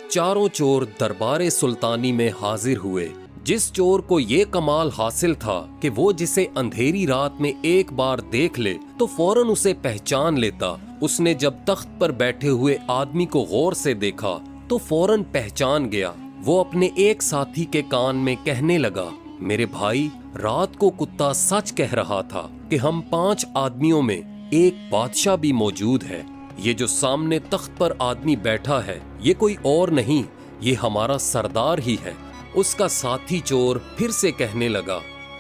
चारों चोर दरबारे सुल्तानी में हाजिर हुए। जिस चोर को ये कमाल हासिल था कि वो जिसे अंधेरी रात में एक बार देख ले तो फौरन उसे पहचान लेता, उसने जब तख्त पर बैठे हुए आदमी को गौर से देखा तो फौरन पहचान गया। वो अपने एक साथी के कान में कहने लगा, मेरे भाई, रात को कुत्ता सच कह रहा था कि हम 5 आदमियों में एक बादशाह भी मौजूद है। ये जो सामने तख्त पर आदमी बैठा है ये कोई और नहीं, ये हमारा सरदार ही है। उसका साथी चोर फिर से कहने लगा,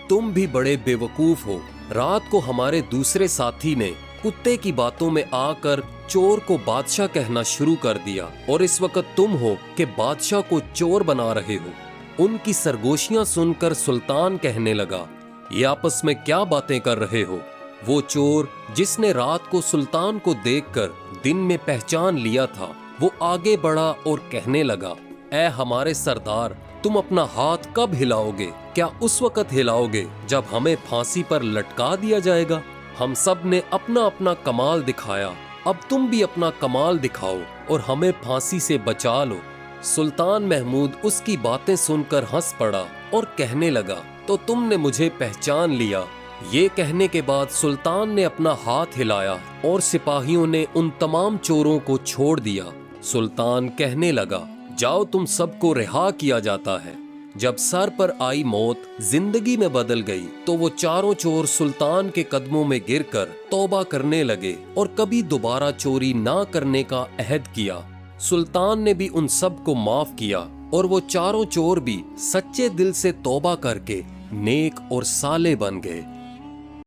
तुम भी बड़े बेवकूफ हो। रात को हमारे दूसरे साथी ने कुत्ते की बातों में आकर चोर को बादशाह कहना शुरू कर दिया और इस वक्त तुम हो कि बादशाह को चोर बना रहे हो। उनकी सरगोशियां सुनकर सुल्तान कहने लगा, ये आपस में क्या बातें कर रहे हो? वो चोर जिसने रात को सुल्तान को देखकर दिन में पहचान लिया था, वो आगे बढ़ा और कहने लगा, ऐ हमारे सरदार, तुम अपना हाथ कब हिलाओगे? क्या उस वक्त हिलाओगे जब हमें फांसी पर लटका दिया जाएगा? हम सब ने अपना अपना कमाल दिखाया, अब तुम भी अपना कमाल दिखाओ और हमें फांसी से बचा लो। सुल्तान महमूद उसकी बातें सुनकर हंस पड़ा और कहने लगा, तो तुमने मुझे पहचान लिया। ये कहने के बाद सुल्तान ने अपना हाथ हिलाया और सिपाहियों ने उन तमाम चोरों को छोड़ दिया। सुल्तान कहने लगा, जाओ, तुम सबको रिहा किया जाता है। जब सर पर आई मौत जिंदगी में बदल गई तो वो चारों चोर सुल्तान के कदमों में गिरकर तौबा करने लगे और कभी दोबारा चोरी ना करने का अहद किया। सुल्तान ने भी उन सब को माफ किया और वो चारों चोर भी सच्चे दिल से तौबा करके नेक और साले बन गए।